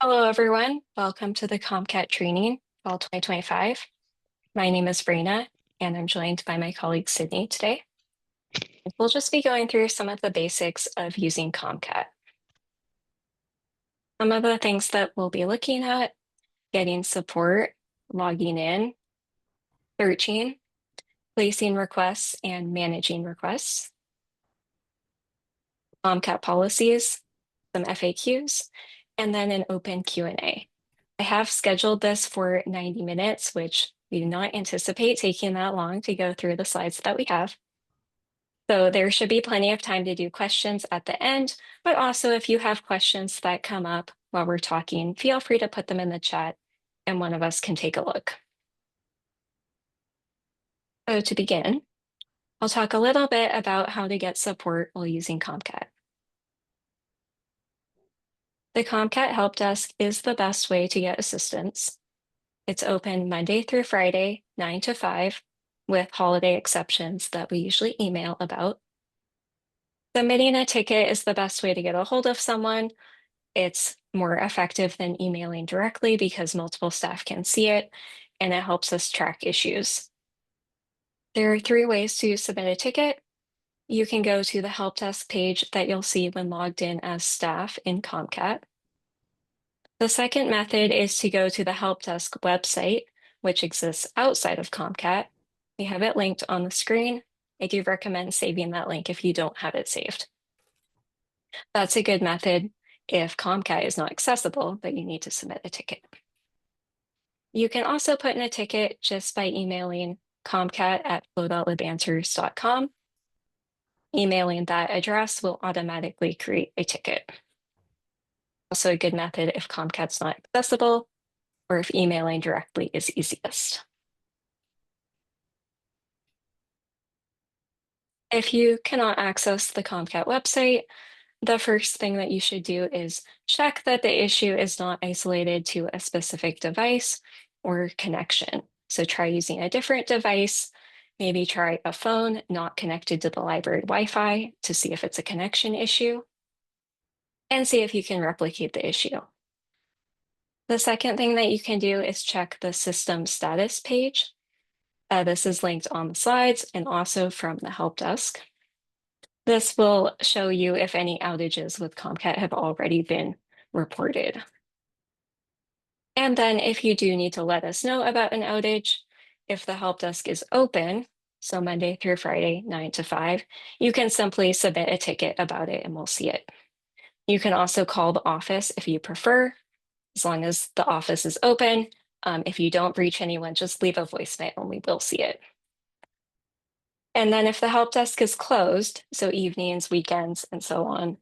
Hello, everyone. Welcome to the ComCat training, Fall 2025. My name is Brina, and I'm joined by my colleague Sydney today. We'll just be going through some of the basics of using ComCat. Some of the things that we'll be looking at: getting support, logging in, searching, placing requests, and managing requests, ComCat policies, some FAQs, and then an open Q&A. I have scheduled this for 90 minutes, which we do not anticipate taking that long to go through the slides that we have. So there should be plenty of time to do questions at the end, but also if you have questions that come up while we're talking, feel free to put them in the chat and one of us can take a look. So to begin, I'll talk a little bit about how to get support while using ComCat. The ComCat Help Desk is the best way to get assistance. It's open Monday through Friday, 9 to 5, with holiday exceptions that we usually email about. Submitting a ticket is the best way to get a hold of someone. It's more effective than emailing directly because multiple staff can see it, and it helps us track issues. There are 3 ways to submit a ticket. You can go to the help desk page that you'll see when logged in as staff in ComCat. The second method is to go to the help desk website, which exists outside of ComCat. We have it linked on the screen. I do recommend saving that link if you don't have it saved. That's a good method if ComCat is not accessible, but you need to submit a ticket. You can also put in a ticket just by emailing comcat@flow.libanswers.com. Emailing that address will automatically create a ticket. Also a good method if ComCat's not accessible or if emailing directly is easiest. If you cannot access the ComCat website, the first thing that you should do is check that the issue is not isolated to a specific device or connection. So try using a different device, maybe try a phone not connected to the library Wi-Fi to see if it's a connection issue, and see if you can replicate the issue. The second thing that you can do is check the system status page. This is linked on the slides and also from the help desk. This will show you if any outages with ComCat have already been reported. And then if you do need to let us know about an outage, if the help desk is open, so Monday through Friday, 9 to 5, you can simply submit a ticket about it and we'll see it. You can also call the office if you prefer, as long as the office is open. If you don't reach anyone, just leave a voicemail and we will see it. And then if the help desk is closed, so evenings, weekends, and so on,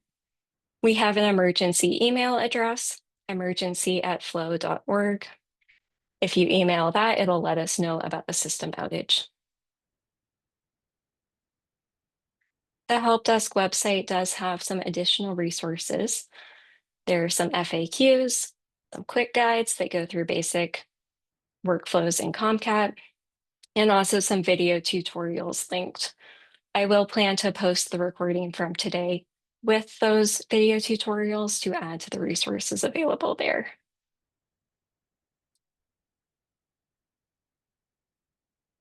we have an emergency email address, emergency@flow.org. If you email that, it'll let us know about the system outage. The help desk website does have some additional resources. There are some FAQs, some quick guides that go through basic workflows in ComCat, and also some video tutorials linked. I will plan to post the recording from today with those video tutorials to add to the resources available there.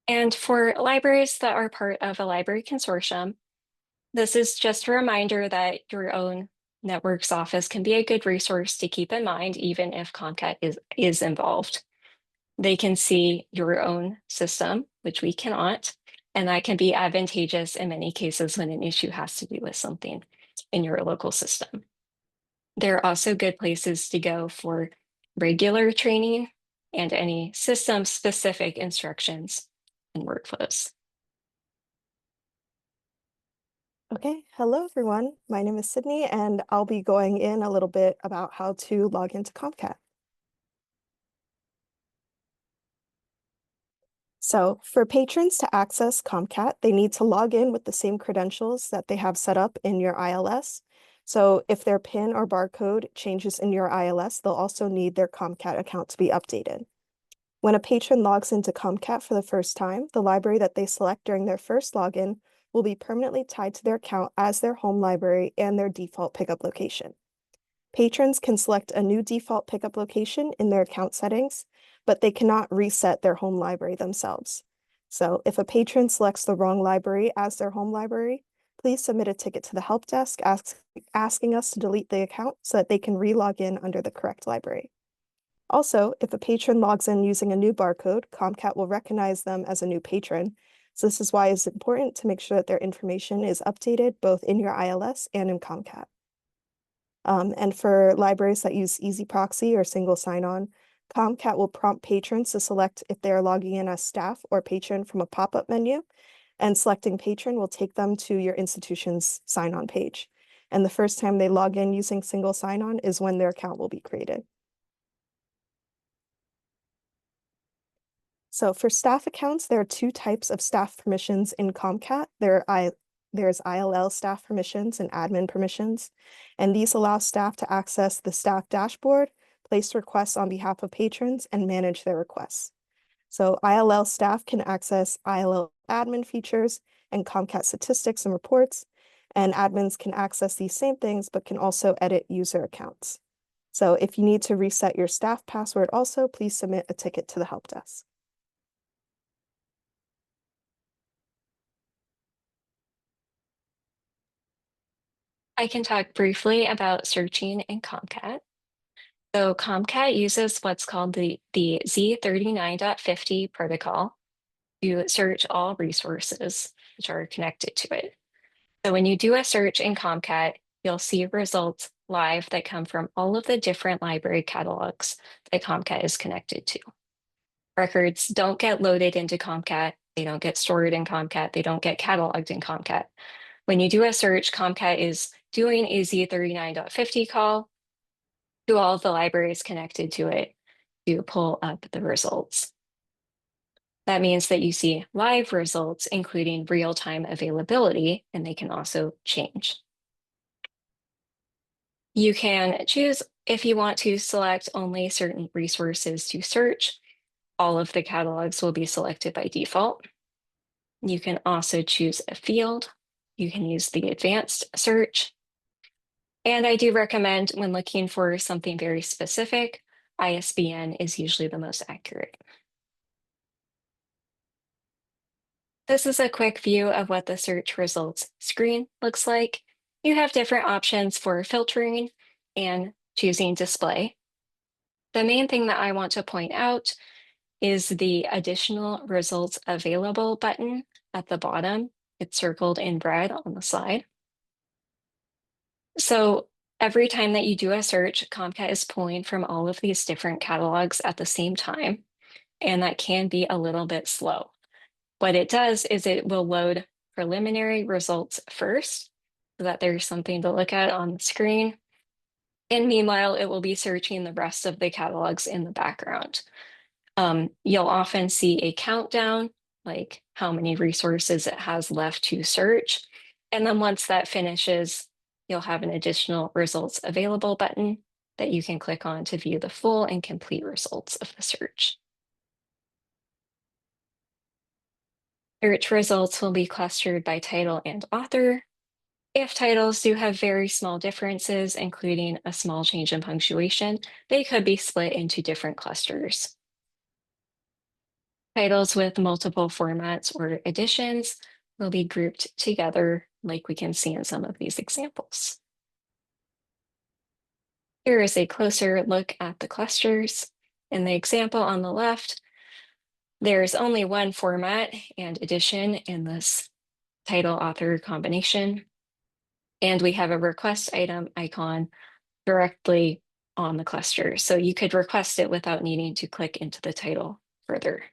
And for libraries that are part of a library consortium, this is just a reminder that your own network's office can be a good resource to keep in mind, even if ComCat is involved. They can see your own system, which we cannot, and that can be advantageous in many cases when an issue has to do with something in your local system. There are also good places to go for regular training and any system-specific instructions and workflows. Okay, hello everyone. My name is Sydney and I'll be going in a little bit about how to log into ComCat. So for patrons to access ComCat, they need to log in with the same credentials that they have set up in your ILS. So if their PIN or barcode changes in your ILS, they'll also need their ComCat account to be updated. When a patron logs into ComCat for the first time, the library that they select during their first login will be permanently tied to their account as their home library and their default pickup location. Patrons can select a new default pickup location in their account settings, but they cannot reset their home library themselves. So if a patron selects the wrong library as their home library, please submit a ticket to the help desk asking us to delete the account so that they can re-log in under the correct library. Also, if a patron logs in using a new barcode, ComCat will recognize them as a new patron. So this is why it's important to make sure that their information is updated both in your ILS and in ComCat. And for libraries that use easy proxy or single sign-on, ComCat will prompt patrons to select if they are logging in as staff or patron from a pop-up menu, and selecting patron will take them to your institution's sign-on page. And the first time they log in using single sign-on is when their account will be created. So for staff accounts, there are two types of staff permissions in ComCat. There's ILL staff permissions and admin permissions, and these allow staff to access the staff dashboard, place requests on behalf of patrons, and manage their requests. So ILL staff can access ILL admin features and ComCat statistics and reports, and admins can access these same things, but can also edit user accounts. So if you need to reset your staff password also, please submit a ticket to the help desk. I can talk briefly about searching in ComCat. So ComCat uses what's called the Z39.50 protocol to search all resources which are connected to it. So when you do a search in ComCat, you'll see results live that come from all of the different library catalogs that ComCat is connected to. Records don't get loaded into ComCat. They don't get stored in ComCat. They don't get cataloged in ComCat. When you do a search, ComCat is doing a Z39.50 call to all of the libraries connected to it to pull up the results. That means that you see live results, including real-time availability, and they can also change. You can choose if you want to select only certain resources to search. All of the catalogs will be selected by default. You can also choose a field. You can use the advanced search. And I do recommend when looking for something very specific, ISBN is usually the most accurate. This is a quick view of what the search results screen looks like. You have different options for filtering and choosing display. The main thing that I want to point out is the additional results available button at the bottom. It's circled in red on the slide. So every time that you do a search, ComCat is pulling from all of these different catalogs at the same time, and that can be a little bit slow. What it does is it will load preliminary results first so that there's something to look at on the screen. And meanwhile, it will be searching the rest of the catalogs in the background. You'll often see a countdown, like how many resources it has left to search. And then once that finishes, you'll have an additional results available button that you can click on to view the full and complete results of the search. Search results will be clustered by title and author. If titles do have very small differences, including a small change in punctuation, they could be split into different clusters. Titles with multiple formats or editions will be grouped together, like we can see in some of these examples. Here is a closer look at the clusters. In the example on the left, there's only one format and edition in this title author combination. And we have a request item icon directly on the cluster. So you could request it without needing to click into the title further.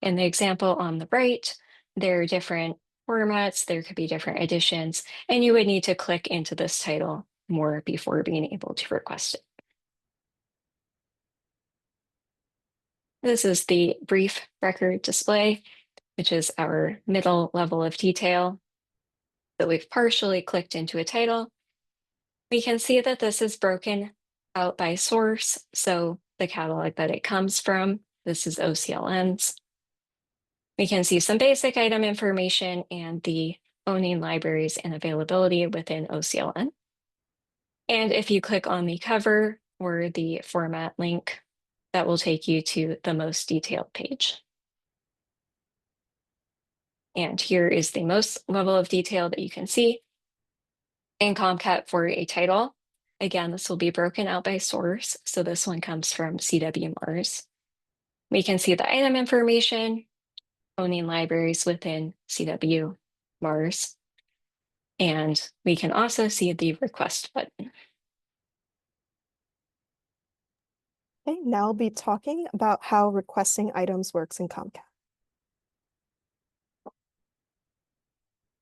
In the example on the right, there are different formats, there could be different editions, and you would need to click into this title more before being able to request it. This is the brief record display, which is our middle level of detail. So we've partially clicked into a title. We can see that this is broken out by source. So the catalog that it comes from, this is OCLN's. We can see some basic item information and the owning libraries and availability within OCLN. And if you click on the cover or the format link, that will take you to the most detailed page. And here is the most level of detail that you can see in ComCat for a title. Again, this will be broken out by source. So this one comes from CW Mars. We can see the item information, owning libraries within CW Mars. And we can also see the request button. Okay, now I'll be talking about how requesting items works in ComCat.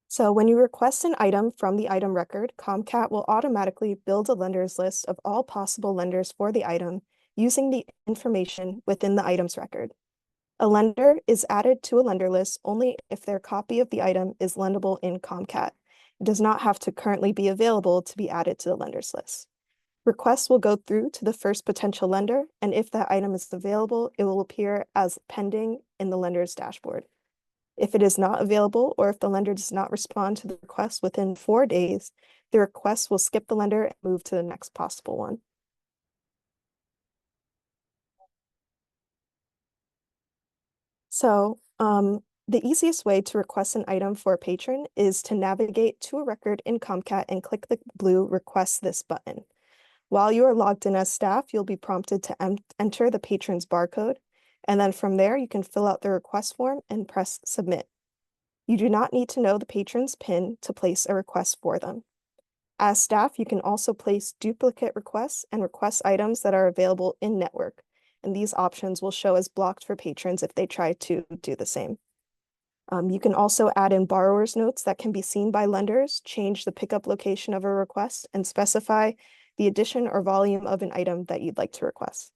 So when you request an item from the item record, ComCat will automatically build a lenders list of all possible lenders for the item using the information within the items record. A lender is added to a lender list only if their copy of the item is lendable in ComCat. It does not have to currently be available to be added to the lenders list. Requests will go through to the first potential lender, and if that item is available, it will appear as pending in the lender's dashboard. If it is not available, or if the lender does not respond to the request within 4 days, the request will skip the lender and move to the next possible one. So, the easiest way to request an item for a patron is to navigate to a record in ComCat and click the blue Request This button. While you are logged in as staff, you'll be prompted to enter the patron's barcode, and then from there, you can fill out the request form and press Submit. You do not need to know the patron's PIN to place a request for them. As staff, you can also place duplicate requests and request items that are available in network, and these options will show as blocked for patrons if they try to do the same. You can also add in borrower's notes that can be seen by lenders, change the pickup location of a request, and specify the addition or volume of an item that you'd like to request.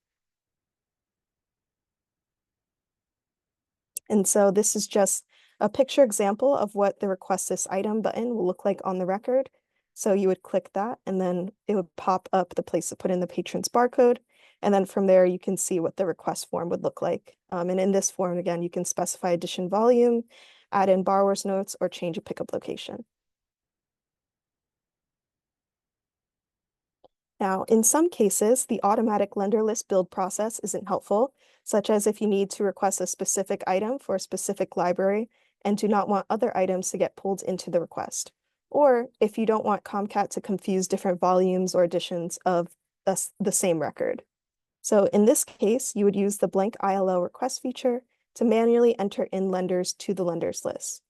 And so this is just a picture example of what the Request This Item button will look like on the record. So you would click that, and then it would pop up the place to put in the patron's barcode. And then from there, you can see what the request form would look like. And in this form, again, you can specify addition volume, add in borrower's notes, or change a pickup location. Now, in some cases, the automatic lender list build process isn't helpful, such as if you need to request a specific item for a specific library and do not want other items to get pulled into the request, or if you don't want ComCat to confuse different volumes or editions of the same record. So in this case, you would use the blank ILO request feature to manually enter in lenders to the lenders list.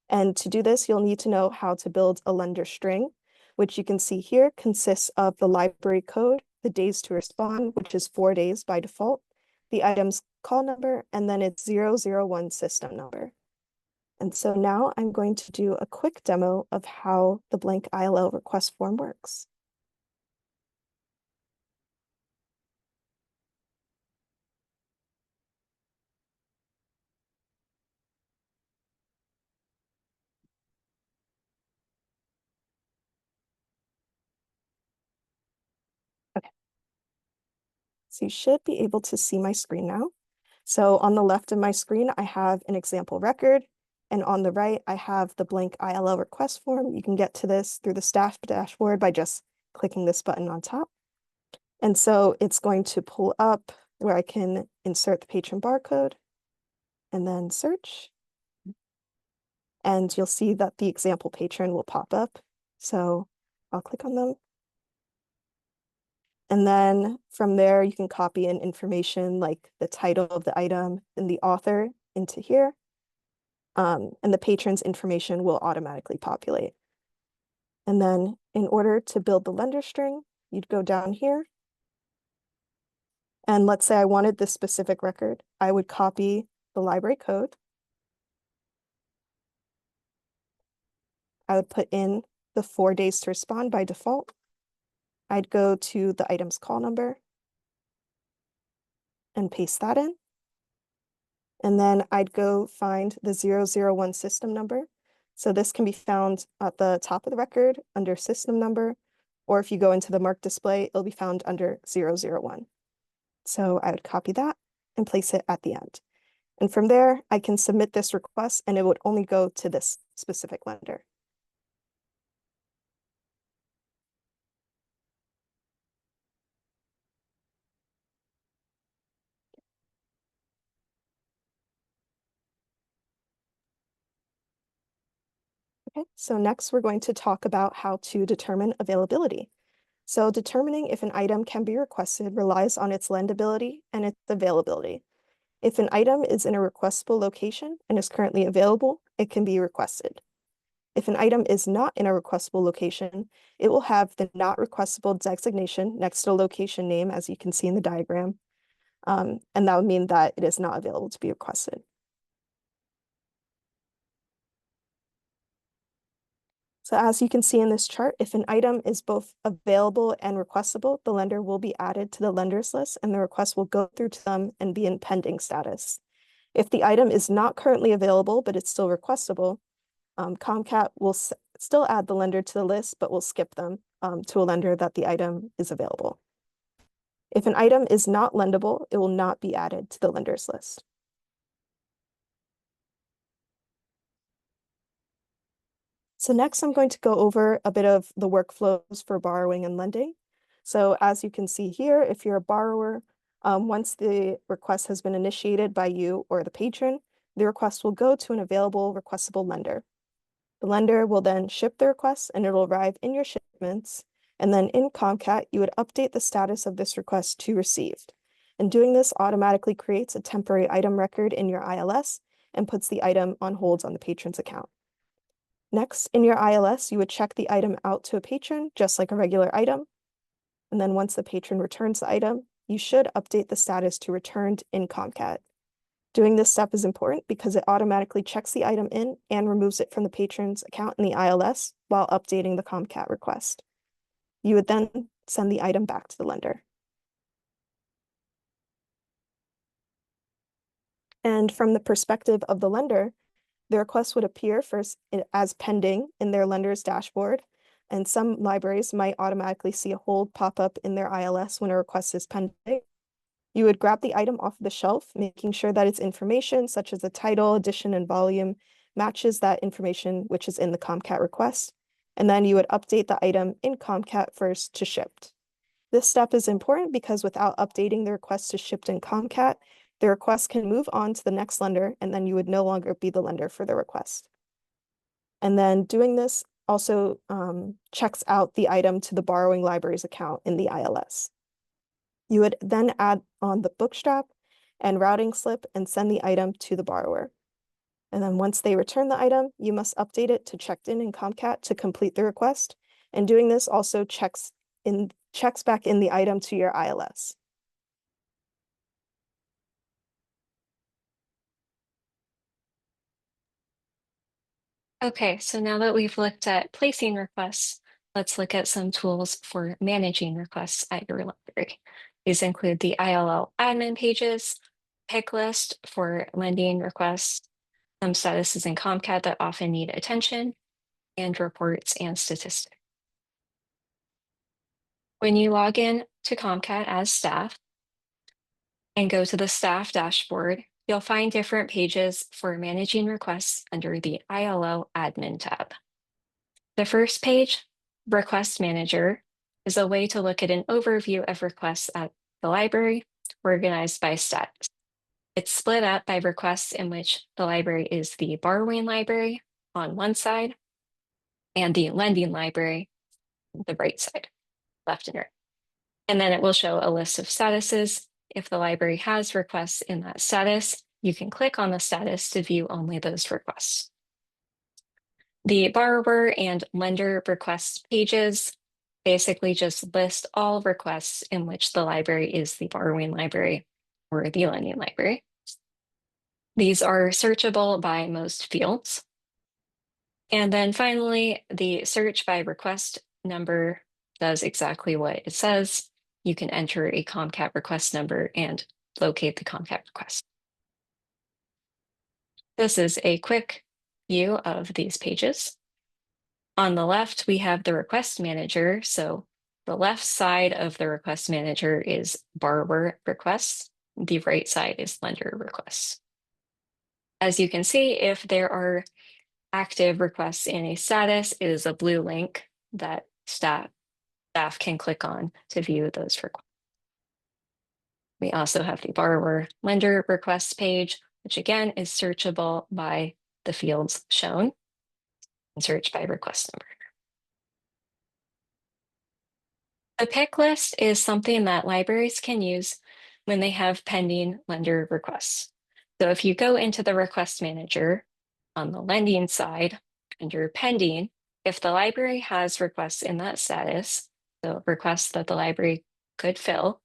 And to do this, you'll need to know how to build a lender string, which you can see here consists of the library code, the days to respond, which is 4 days by default, the item's call number, and then its 001 system number. And so now I'm going to do a quick demo of how the blank ILO request form works. Okay, so you should be able to see my screen now. So on the left of my screen, I have an example record, and on the right, I have the blank ILO request form. You can get to this through the staff dashboard by just clicking this button on top. And so it's going to pull up where I can insert the patron barcode and then search. And you'll see that the example patron will pop up. So I'll click on them. And then from there, you can copy in information like the title of the item and the author into here. And the patron's information will automatically populate. And then in order to build the lender string, you'd go down here. And let's say I wanted this specific record. I would copy the library code. I would put in the 4 days to respond by default. I'd go to the item's call number and paste that in. And then I'd go find the 001 system number. So this can be found at the top of the record under system number, or if you go into the mark display, it'll be found under 001. So I would copy that and place it at the end. And from there, I can submit this request and it would only go to this specific lender. Okay, so next we're going to talk about how to determine availability. So determining if an item can be requested relies on its lendability and its availability. If an item is in a requestable location and is currently available, it can be requested. If an item is not in a requestable location, it will have the not requestable designation next to the location name, as you can see in the diagram. And that would mean that it is not available to be requested. So as you can see in this chart, if an item is both available and requestable, the lender will be added to the lenders list and the request will go through to them and be in pending status. If the item is not currently available, but it's still requestable, ComCat will still add the lender to the list, but will skip them to a lender that the item is available. If an item is not lendable, it will not be added to the lenders list. So next I'm going to go over a bit of the workflows for borrowing and lending. So as you can see here, if you're a borrower, once the request has been initiated by you or the patron, the request will go to an available requestable lender. The lender will then ship the request and it will arrive in your shipments. And then in ComCat, you would update the status of this request to received. And doing this automatically creates a temporary item record in your ILS and puts the item on hold on the patron's account. Next, in your ILS, you would check the item out to a patron, just like a regular item. And then once the patron returns the item, you should update the status to returned in ComCat. Doing this step is important because it automatically checks the item in and removes it from the patron's account in the ILS while updating the ComCat request. You would then send the item back to the lender. And from the perspective of the lender, the request would appear first as pending in their lender's dashboard, and some libraries might automatically see a hold pop up in their ILS when a request is pending. You would grab the item off the shelf, making sure that its information, such as the title, edition, and volume, matches that information which is in the ComCat request. And then you would update the item in ComCat first to shipped. This step is important because without updating the request to shipped in ComCat, the request can move on to the next lender, and then you would no longer be the lender for the request. And then doing this also checks out the item to the borrowing library's account in the ILS. You would then add on the bookstrap and routing slip and send the item to the borrower. And then once they return the item, you must update it to checked in ComCat to complete the request. And doing this also checks back in the item to your ILS. Okay, so now that we've looked at placing requests, let's look at some tools for managing requests at your library. These include the ILL admin pages, pick list for lending requests, some statuses in ComCat that often need attention, and reports and statistics. When you log in to ComCat as staff and go to the staff dashboard, you'll find different pages for managing requests under the ILO admin tab. The first page, Request Manager, is a way to look at an overview of requests at the library, organized by status. It's split up by requests in which the library is the borrowing library on one side and the lending library, the right side, left and right. And then it will show a list of statuses. If the library has requests in that status, you can click on the status to view only those requests. The borrower and lender request pages basically just list all requests in which the library is the borrowing library or the lending library. These are searchable by most fields. And then finally, the search by request number does exactly what it says. You can enter a ComCat request number and locate the ComCat request. This is a quick view of these pages. On the left, we have the request manager. So the left side of the request manager is borrower requests. The right side is lender requests. As you can see, if there are active requests in a status, it is a blue link that staff can click on to view those requests. We also have the borrower lender requests page, which again is searchable by the fields shown. and search by request number. A pick list is something that libraries can use when they have pending lender requests. So if you go into the request manager on the lending side under pending, if the library has requests in that status, the requests that the library could fill,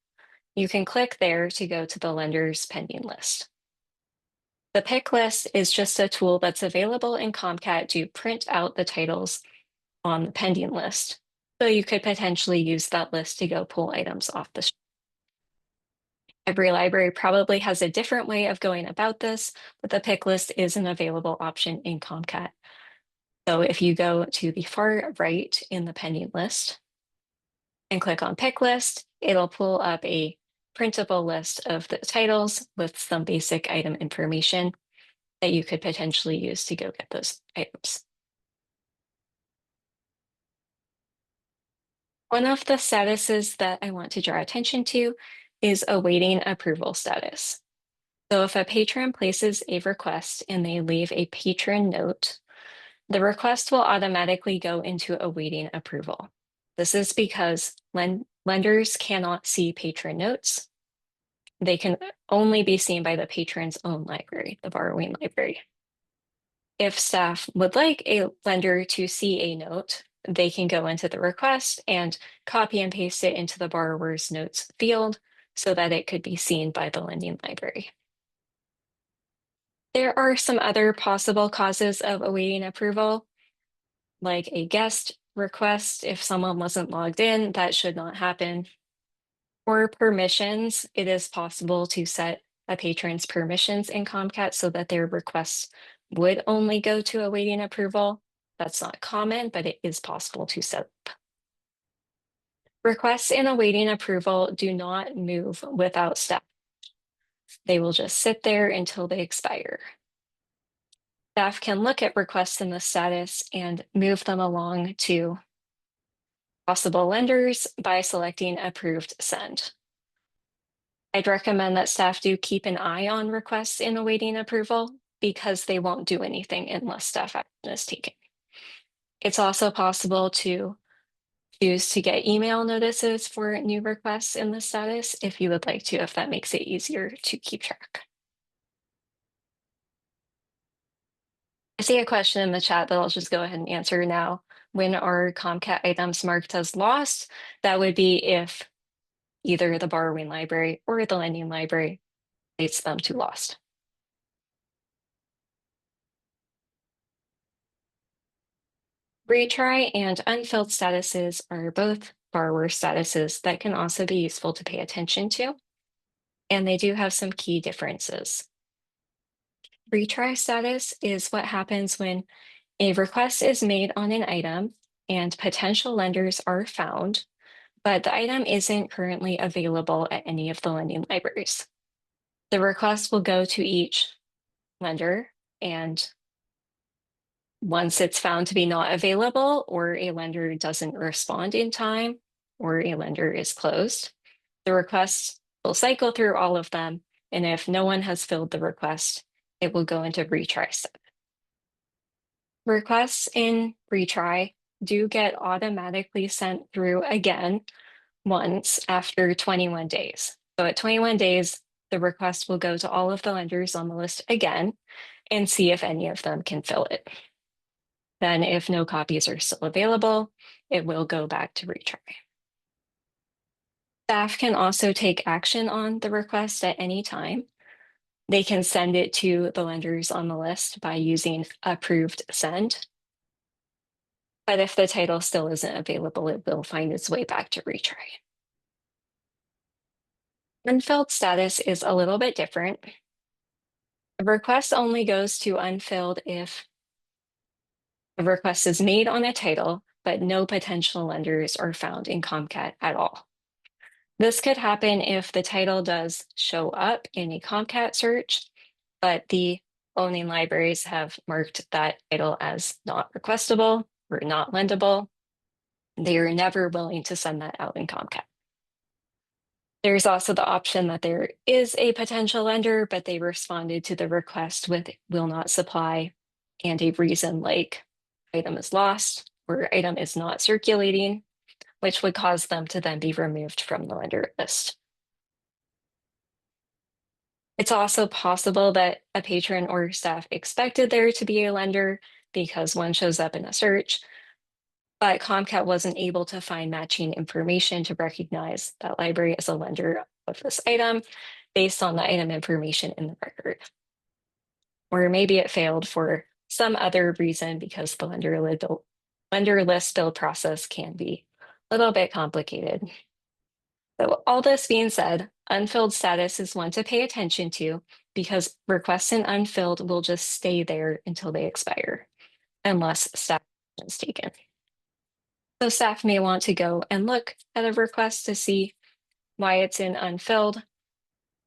you can click there to go to the lender's pending list. The pick list is just a tool that's available in ComCat to print out the titles on the pending list. So you could potentially use that list to go pull items off the shelf. Every library probably has a different way of going about this, but the pick list is an available option in ComCat. So if you go to the far right in the pending list and click on pick list, it'll pull up a printable list of the titles with some basic item information that you could potentially use to go get those items. One of the statuses that I want to draw attention to is awaiting approval status. So if a patron places a request and they leave a patron note, the request will automatically go into awaiting approval. This is because lenders cannot see patron notes. They can only be seen by the patron's own library, the borrowing library. If staff would like a lender to see a note, they can go into the request and copy and paste it into the borrower's notes field so that it could be seen by the lending library. There are some other possible causes of awaiting approval, like a guest request. If someone wasn't logged in, that should not happen. Or permissions, it is possible to set a patron's permissions in ComCat so that their requests would only go to awaiting approval. That's not common, but it is possible to set up. Requests in awaiting approval do not move without staff. They will just sit there until they expire. Staff can look at requests in the status and move them along to possible lenders by selecting approved send. I'd recommend that staff do keep an eye on requests in awaiting approval because they won't do anything unless staff action is taken. It's also possible to choose to get email notices for new requests in the status if you would like to, if that makes it easier to keep track. I see a question in the chat that I'll just go ahead and answer now. When are ComCat items marked as lost? That would be if either the borrowing library or the lending library states them to lost. Retry and unfilled statuses are both borrower statuses that can also be useful to pay attention to, and they do have some key differences. Retry status is what happens when a request is made on an item and potential lenders are found, but the item isn't currently available at any of the lending libraries. The request will go to each lender, and once it's found to be not available or a lender doesn't respond in time or a lender is closed, the request will cycle through all of them. And if no one has filled the request, it will go into retry step. Requests in retry do get automatically sent through again once after 21 days. So at 21 days, the request will go to all of the lenders on the list again and see if any of them can fill it. Then if no copies are still available, it will go back to retry. Staff can also take action on the request at any time. They can send it to the lenders on the list by using approved send. But if the title still isn't available, it will find its way back to retry. Unfilled status is a little bit different. A request only goes to unfilled if a request is made on a title, but no potential lenders are found in ComCat at all. This could happen if the title does show up in a ComCat search, but the owning libraries have marked that title as not requestable or not lendable. They are never willing to send that out in ComCat. There's also the option that there is a potential lender, but they responded to the request with will not supply and a reason like item is lost or item is not circulating, which would cause them to then be removed from the lender list. It's also possible that a patron or staff expected there to be a lender because one shows up in a search, but ComCat wasn't able to find matching information to recognize that library as a lender of this item based on the item information in the record. Or maybe it failed for some other reason because the lender list build process can be a little bit complicated. So all this being said, unfilled status is one to pay attention to because requests in unfilled will just stay there until they expire, unless staff action is taken. So staff may want to go and look at a request to see why it's in unfilled,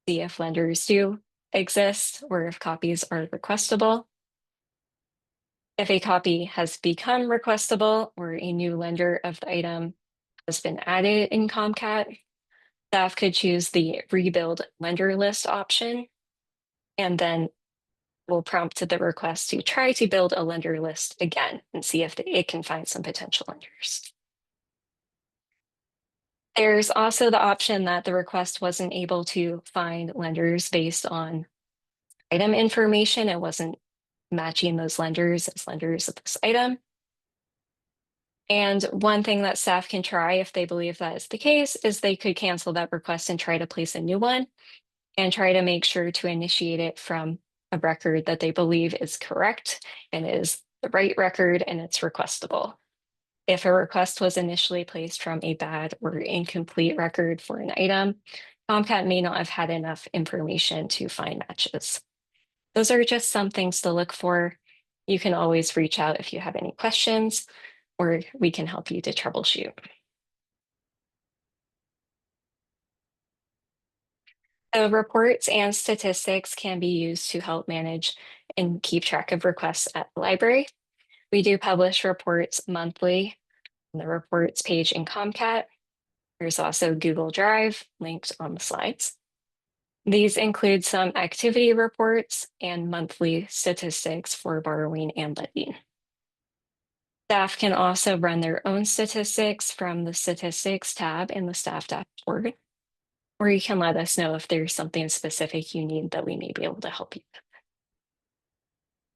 see if lenders do exist or if copies are requestable. If a copy has become requestable or a new lender of the item has been added in ComCat, staff could choose the rebuild lender list option and then will prompt the request to try to build a lender list again and see if it can find some potential lenders. There's also the option that the request wasn't able to find lenders based on item information. It wasn't matching those lenders as lenders of this item. And one thing that staff can try if they believe that is the case is they could cancel that request and try to place a new one and try to make sure to initiate it from a record that they believe is correct and is the right record and it's requestable. If a request was initially placed from a bad or incomplete record for an item, ComCat may not have had enough information to find matches. Those are just some things to look for. You can always reach out if you have any questions, or we can help you to troubleshoot. So reports and statistics can be used to help manage and keep track of requests at the library. We do publish reports monthly on the reports page in ComCat. There's also Google Drive linked on the slides. These include some activity reports and monthly statistics for borrowing and lending. Staff can also run their own statistics from the statistics tab in the staff dashboard, or you can let us know if there's something specific you need that we may be able to help you with.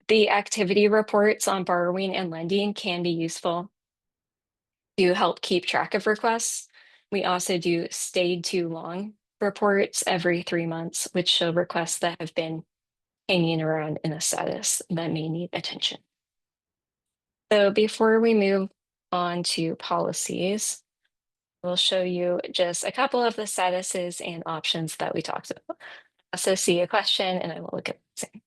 The activity reports on borrowing and lending can be useful to help keep track of requests. We also do stayed too long reports every 3 months, which show requests that have been hanging around in a status that may need attention. So before we move on to policies, we'll show you just a couple of the statuses and options that we talked about. Also see a question and I will look at the same.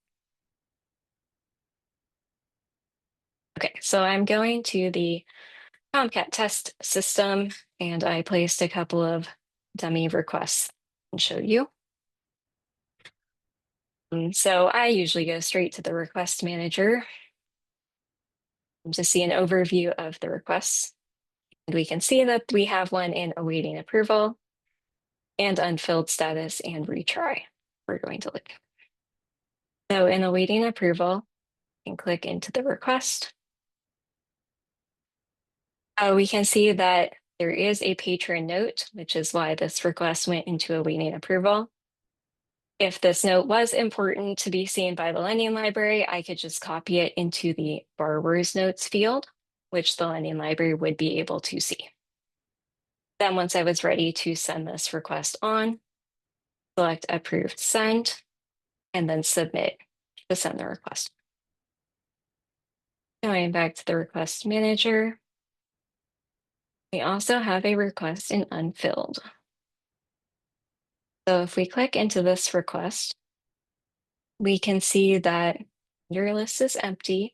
Okay, so I'm going to the ComCat test system and I placed a couple of dummy requests and show you. So I usually go straight to the request manager to see an overview of the requests. And we can see that we have one in awaiting approval and unfilled status and retry. We're going to look. So in awaiting approval, you can click into the request. We can see that there is a patron note, which is why this request went into awaiting approval. If this note was important to be seen by the lending library, I could just copy it into the borrower's notes field, which the lending library would be able to see. Then once I was ready to send this request on, select approved send, and then submit to send the request. Going back to the request manager, we also have a request in unfilled. So if we click into this request, we can see that your list is empty.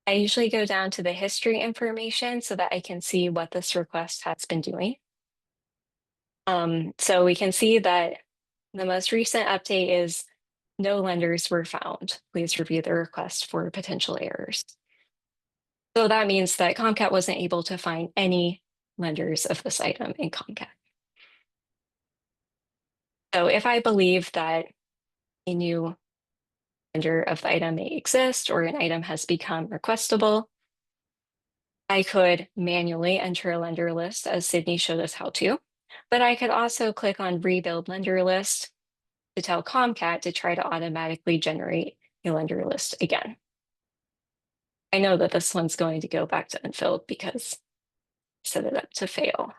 I usually go down to the history information so that I can see what this request has been doing. So we can see that the most recent update is no lenders were found. Please review the request for potential errors. So that means that ComCat wasn't able to find any lenders of this item in ComCat. So if I believe that a new lender of the item may exist or an item has become requestable, I could manually enter a lender list as Sydney showed us how to, but I could also click on Rebuild Lender List to tell ComCat to try to automatically generate a lender list again. I know that this one's going to go back to unfilled because I set it up to fail.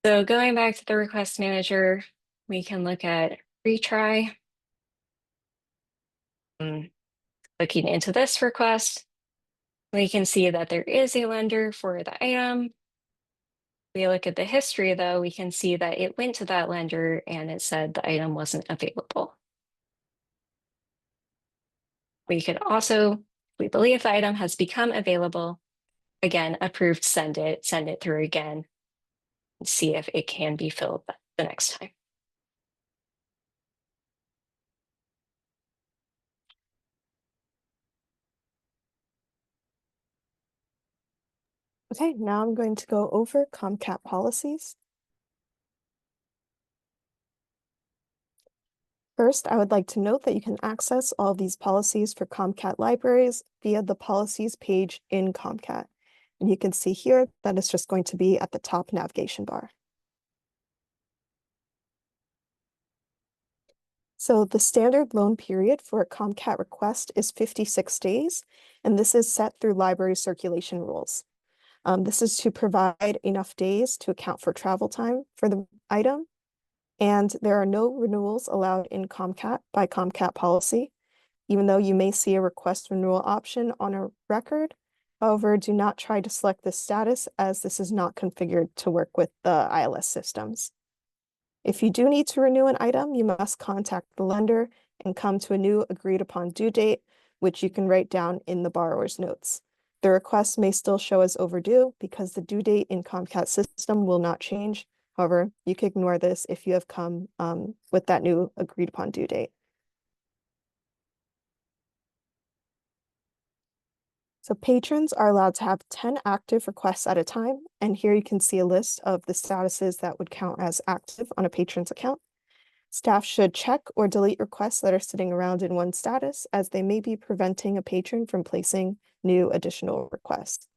So going back to the request manager, we can look at retry. Looking into this request, we can see that there is a lender for the item. We look at the history though, we can see that it went to that lender and it said the item wasn't available. We could also, we believe the item has become available, again, approved, send it through again, and see if it can be filled the next time. Okay, now I'm going to go over ComCat policies. First, I would like to note that you can access all of these policies for ComCat libraries via the policies page in ComCat. And you can see here that it's just going to be at the top navigation bar. So the standard loan period for a ComCat request is 56 days, and this is set through library circulation rules. This is to provide enough days to account for travel time for the item, and there are no renewals allowed in ComCat by ComCat policy, even though you may see a request renewal option on a record. However, do not try to select this status as this is not configured to work with the ILS systems. If you do need to renew an item, you must contact the lender and come to a new agreed upon due date, which you can write down in the borrower's notes. The request may still show as overdue because the due date in ComCat system will not change. However, you can ignore this if you have come with that new agreed upon due date. So patrons are allowed to have 10 active requests at a time, and here you can see a list of the statuses that would count as active on a patron's account. Staff should check or delete requests that are sitting around in one status, as they may be preventing a patron from placing new additional requests.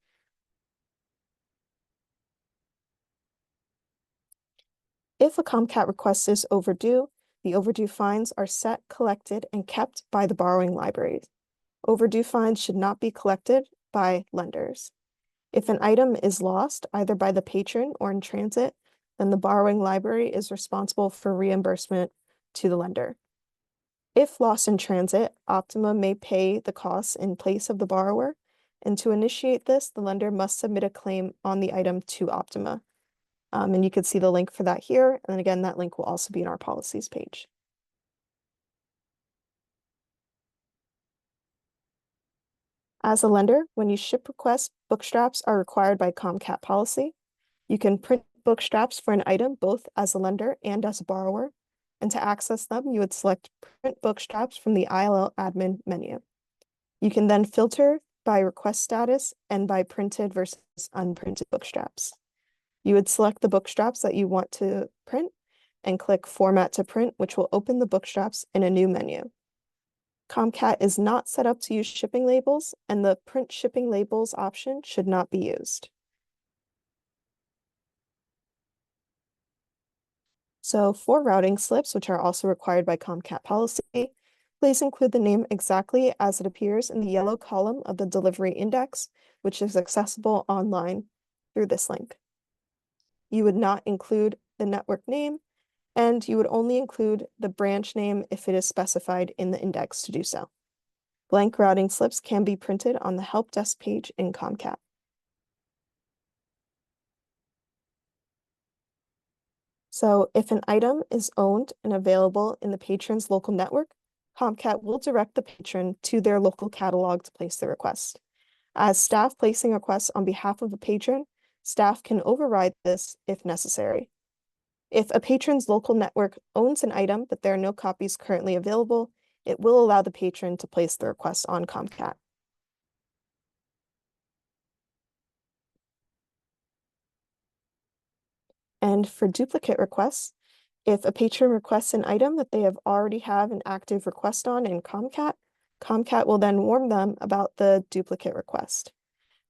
If a ComCat request is overdue, the overdue fines are set, collected, and kept by the borrowing libraries. Overdue fines should not be collected by lenders. If an item is lost, either by the patron or in transit, then the borrowing library is responsible for reimbursement to the lender. If lost in transit, Optima may pay the costs in place of the borrower, and to initiate this, the lender must submit a claim on the item to Optima. And you can see the link for that here, and again, that link will also be in our policies page. As a lender, when you ship requests, bookstraps are required by ComCat policy. You can print bookstraps for an item both as a lender and as a borrower. And to access them, you would select Print Bookstraps from the ILL admin menu. You can then filter by request status and by printed versus unprinted bookstraps. You would select the bookstraps that you want to print and click Format to Print, which will open the bookstraps in a new menu. ComCat is not set up to use shipping labels, and the Print Shipping Labels option should not be used. So for routing slips, which are also required by ComCat policy, please include the name exactly as it appears in the yellow column of the delivery index, which is accessible online through this link. You would not include the network name, and you would only include the branch name if it is specified in the index to do so. Blank routing slips can be printed on the help desk page in ComCat. So if an item is owned and available in the patron's local network, ComCat will direct the patron to their local catalog to place the request. As staff placing requests on behalf of a patron, staff can override this if necessary. If a patron's local network owns an item but there are no copies currently available, it will allow the patron to place the request on ComCat. And for duplicate requests, if a patron requests an item that they already have an active request on in ComCat, ComCat will then warn them about the duplicate request.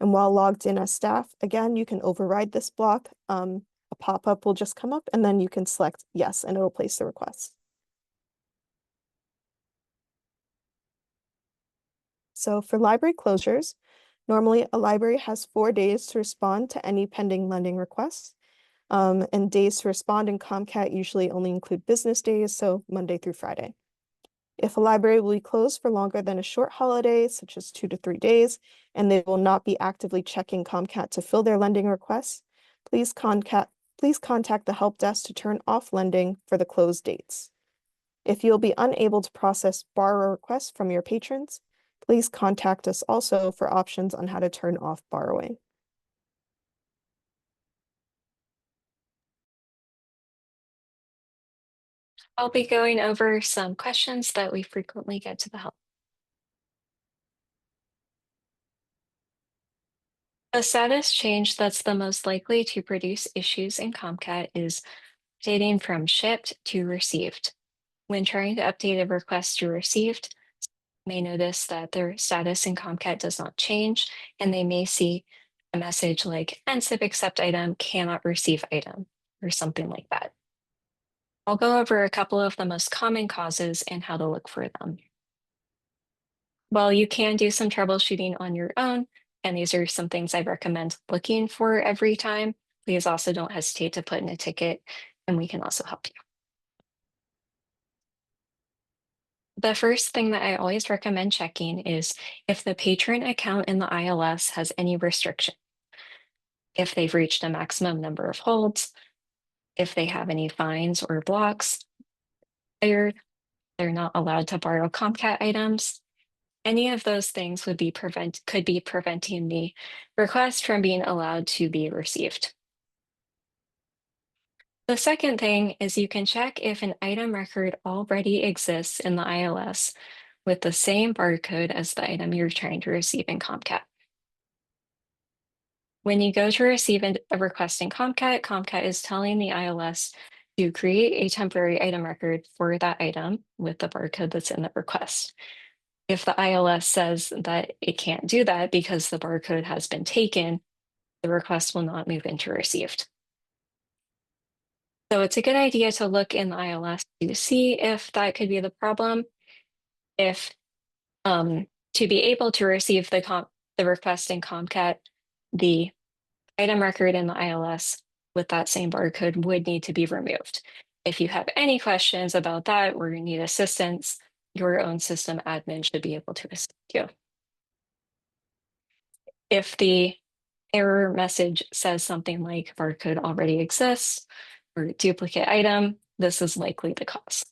And while logged in as staff, again, you can override this block. A pop-up will just come up and then you can select yes, and it'll place the request. So for library closures, normally a library has 4 days to respond to any pending lending requests. And days to respond in ComCat usually only include business days, so Monday through Friday. If a library will be closed for longer than a short holiday, such as 2 to 3 days, and they will not be actively checking ComCat to fill their lending requests, please contact the help desk to turn off lending for the closed dates. If you'll be unable to process borrower requests from your patrons, please contact us also for options on how to turn off borrowing. I'll be going over some questions that we frequently get to the help. A status change that's the most likely to produce issues in ComCat is updating from shipped to received. When trying to update a request to received, you may notice that their status in ComCat does not change, and they may see a message like unzip accept item cannot receive item or something like that. I'll go over a couple of the most common causes and how to look for them. While you can do some troubleshooting on your own, and these are some things I recommend looking for every time, please also don't hesitate to put in a ticket and we can also help you. The first thing that I always recommend checking is if the patron account in the ILS has any restriction. If they've reached a maximum number of holds, if they have any fines or blocks, they're not allowed to borrow ComCat items. Any of those things could be preventing the request from being allowed to be received. The second thing is you can check if an item record already exists in the ILS with the same barcode as the item you're trying to receive in ComCat. When you go to receive a request in ComCat, ComCat is telling the ILS to create a temporary item record for that item with the barcode that's in the request. If the ILS says that it can't do that because the barcode has been taken, the request will not move into received. So it's a good idea to look in the ILS to see if that could be the problem. If to be able to receive the request in ComCat, the item record in the ILS with that same barcode would need to be removed. If you have any questions about that or you need assistance, your own system admin should be able to assist you. If the error message says something like barcode already exists or duplicate item, this is likely the cause.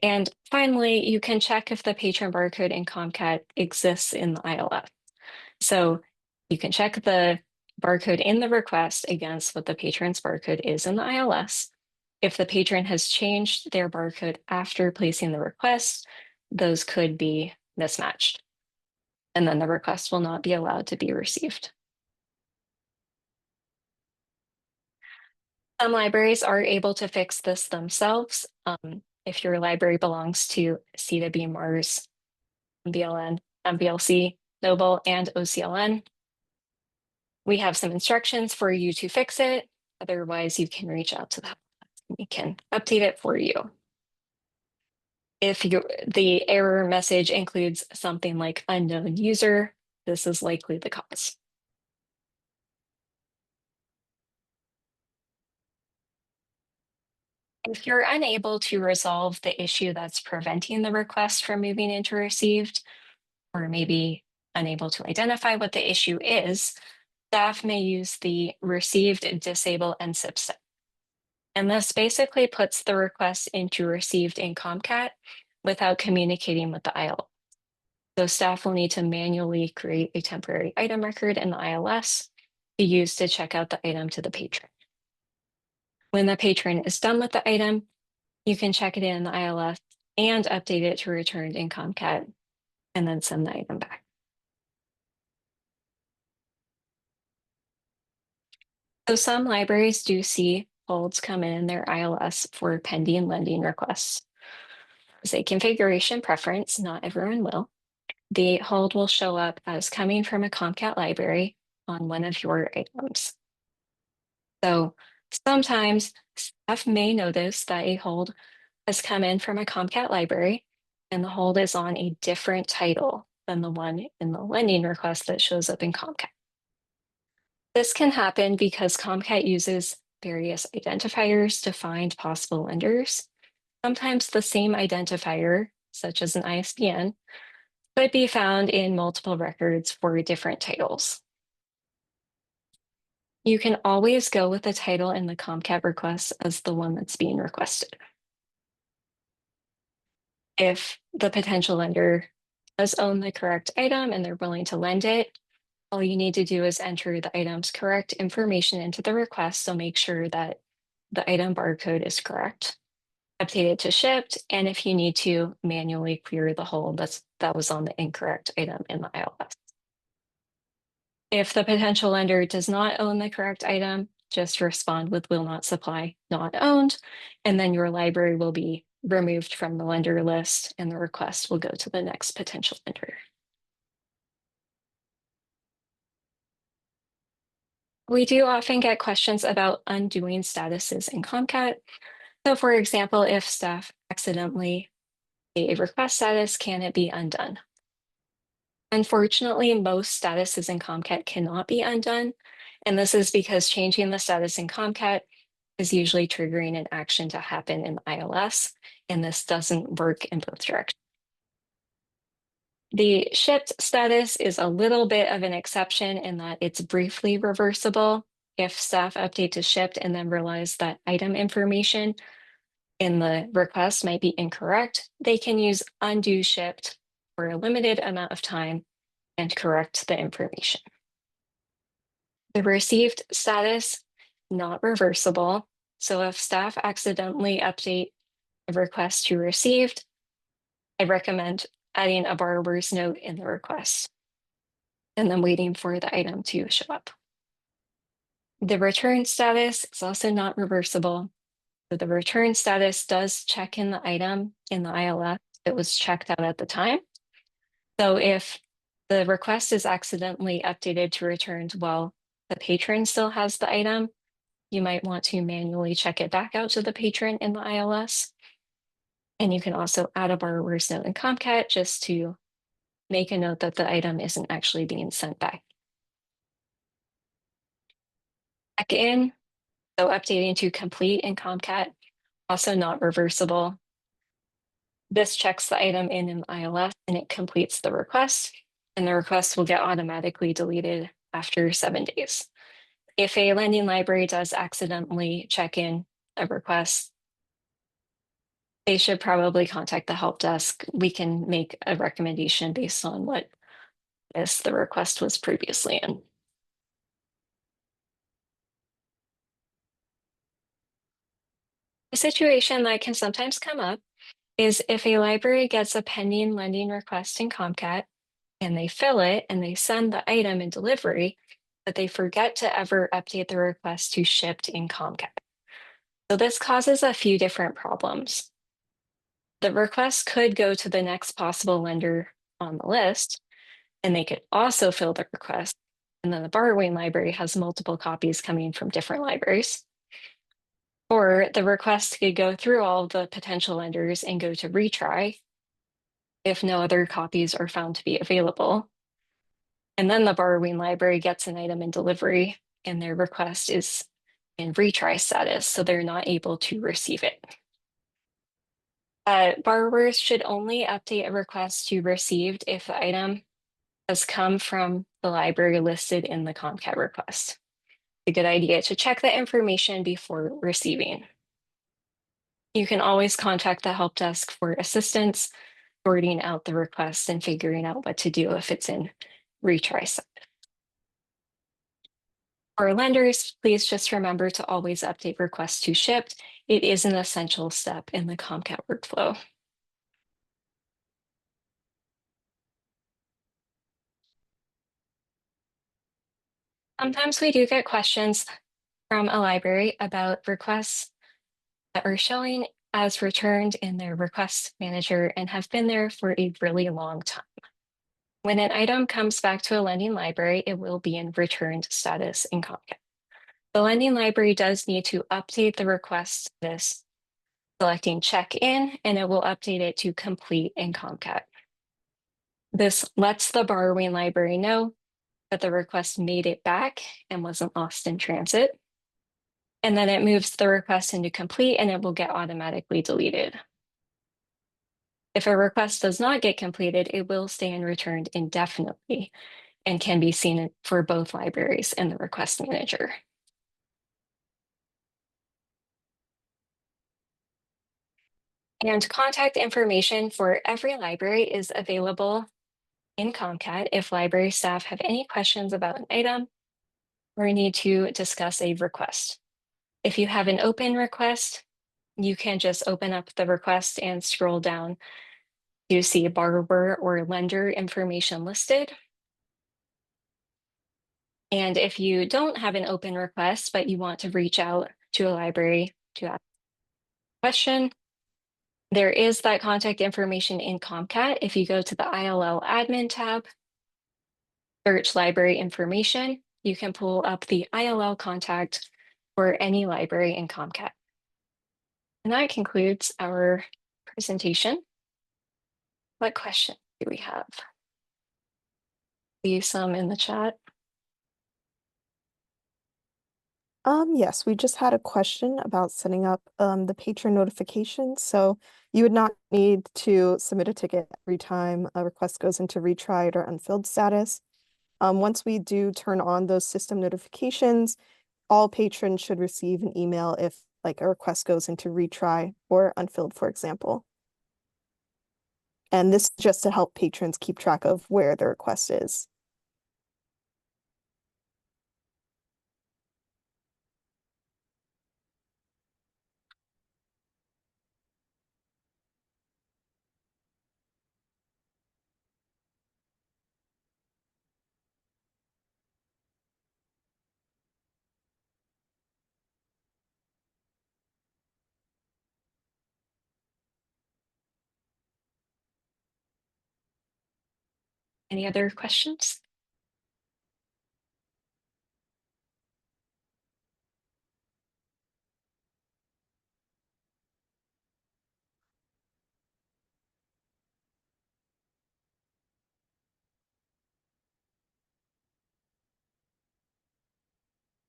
And finally, you can check if the patron barcode in ComCat exists in the ILS. So you can check the barcode in the request against what the patron's barcode is in the ILS. If the patron has changed their barcode after placing the request, those could be mismatched. And then the request will not be allowed to be received. Some libraries are able to fix this themselves. If your library belongs to CW, Mars, MBLN, MBLC, Noble, and OCLN, we have some instructions for you to fix it. Otherwise, you can reach out to them. We can update it for you. If the error message includes something like unknown user, this is likely the cause. If you're unable to resolve the issue that's preventing the request from moving into received, or maybe unable to identify what the issue is, staff may use the received disable unzip step. And this basically puts the request into received in ComCat without communicating with the IL. So staff will need to manually create a temporary item record in the ILS to use to check out the item to the patron. When the patron is done with the item, you can check it in the ILS and update it to returned in ComCat and then send the item back. So some libraries do see holds come in their ILS for pending lending requests. As a configuration preference, not everyone will. the hold will show up as coming from a ComCat library on one of your items. So sometimes staff may notice that a hold has come in from a ComCat library and the hold is on a different title than the one in the lending request that shows up in ComCat. This can happen because ComCat uses various identifiers to find possible lenders. Sometimes the same identifier, such as an ISBN, could be found in multiple records for different titles. You can always go with the title in the ComCat request as the one that's being requested. If the potential lender does own the correct item and they're willing to lend it, all you need to do is enter the item's correct information into the request. So make sure that the item barcode is correct. Update it to shipped, and if you need to, manually clear the hold that was on the incorrect item in the ILS. If the potential lender does not own the correct item, just respond with will not supply, not owned, and then your library will be removed from the lender list and the request will go to the next potential lender. We do often get questions about undoing statuses in ComCat. So for example, if staff accidentally a request status, can it be undone? Unfortunately, most statuses in ComCat cannot be undone. And this is because changing the status in ComCat is usually triggering an action to happen in ILS, and this doesn't work in both directions. The shipped status is a little bit of an exception in that it's briefly reversible. If staff update to shipped and then realize that item information in the request might be incorrect, they can use undo shipped for a limited amount of time and correct the information. The received status, not reversible. So if staff accidentally update a request to received, I recommend adding a borrower's note in the request and then waiting for the item to show up. The return status is also not reversible. So the return status does check in the item in the ILS. It was checked out at the time. So if the request is accidentally updated to returned while the patron still has the item, you might want to manually check it back out to the patron in the ILS. And you can also add a borrower's note in ComCat just to make a note that the item isn't actually being sent back. Back in, so updating to complete in ComCat, also not reversible. This checks the item in an ILS and it completes the request, and the request will get automatically deleted after 7 days. If a lending library does accidentally check in a request, they should probably contact the help desk. We can make a recommendation based on what the request was previously in. A situation that can sometimes come up is if a library gets a pending lending request in ComCat and they fill it and they send the item in delivery, but they forget to ever update the request to shipped in ComCat. So this causes a few different problems. The request could go to the next possible lender on the list, and they could also fill the request. And then the borrowing library has multiple copies coming from different libraries. Or the request could go through all the potential lenders and go to retry if no other copies are found to be available. And then the borrowing library gets an item in delivery and their request is in retry status, so they're not able to receive it. Borrowers should only update a request to received if the item has come from the library listed in the ComCat request. It's a good idea to check the information before receiving. You can always contact the help desk for assistance, sorting out the request and figuring out what to do if it's in retry status. For lenders, please just remember to always update requests to shipped. It is an essential step in the ComCat workflow. Sometimes we do get questions from a library about requests that are showing as returned in their request manager and have been there for a really long time. When an item comes back to a lending library, it will be in returned status in ComCat. The lending library does need to update the request status, selecting check in, and it will update it to complete in ComCat. This lets the borrowing library know that the request made it back and wasn't lost in transit. And then it moves the request into complete and it will get automatically deleted. If a request does not get completed, it will stay in returned indefinitely and can be seen for both libraries in the request manager. And contact information for every library is available in ComCat if library staff have any questions about an item or need to discuss a request. If you have an open request, you can just open up the request and scroll down to see borrower or lender information listed. And if you don't have an open request, but you want to reach out to a library to ask a question, there is that contact information in ComCat. If you go to the ILL admin tab, search library information, you can pull up the ILL contact for any library in ComCat. And that concludes our presentation. What questions do we have? Leave some in the chat. Yes, we just had a question about setting up the patron notifications. So you would not need to submit a ticket every time a request goes into retried or unfilled status. Once we do turn on those system notifications, all patrons should receive an email if like a request goes into retry or unfilled, for example. And this is just to help patrons keep track of where the request is. Any other questions?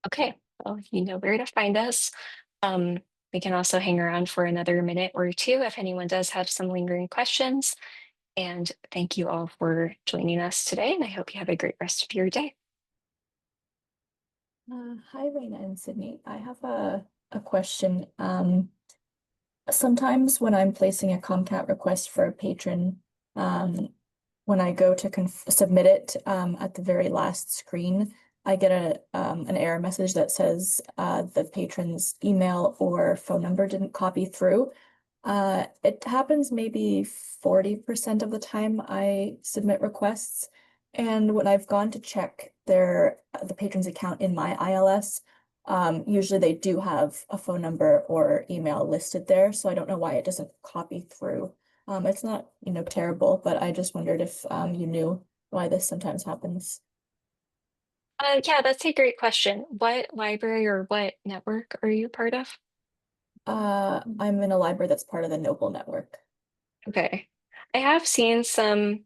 Okay, well, you know where to find us. Um, we can also hang around for another minute or two if anyone does have some lingering questions. And thank you all for joining us today, and I hope you have a great rest of your day. Hi, Raina and Sydney. I have a question. Sometimes when I'm placing a ComCat request for a patron, when I go to submit it at the very last screen, I get an error message that says the patron's email or phone number didn't copy through. It happens maybe 40% of the time I submit requests. And when I've gone to check the patron's account in my ILS, usually they do have a phone number or email listed there, so I don't know why it doesn't copy through. It's not, terrible, but I just wondered if you knew why this sometimes happens. Yeah, that's a great question. What library or what network are you part of? I'm in a library that's part of the Noble Network. Okay. I have seen some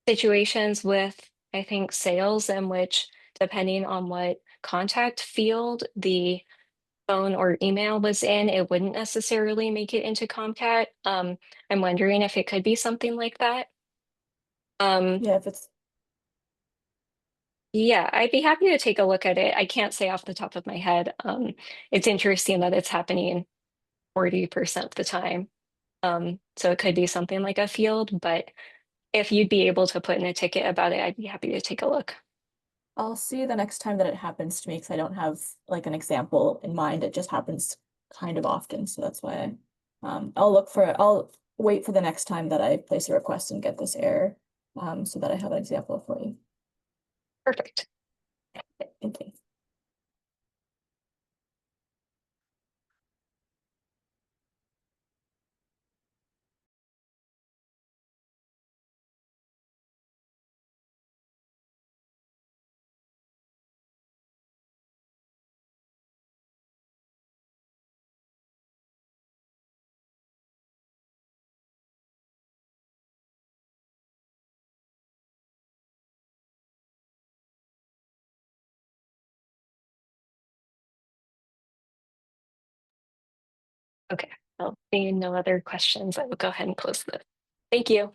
situations with, I think, sales in which, depending on what contact field the phone or email was in, it wouldn't necessarily make it into ComCat. I'm wondering if it could be something like that. Yeah, if it's Yeah, I'd be happy to take a look at it. I can't say off the top of my head. It's interesting that it's happening 40% of the time. So it could be something like a field, but if you'd be able to put in a ticket about it, I'd be happy to take a look. I'll see the next time that it happens to me because I don't have like an example in mind. It just happens kind of often, so that's why I'll wait for the next time that I place a request and get this error, so that I have an example for you. Perfect. Thank you. Okay, well, seeing no other questions, I will go ahead and close this. Thank you.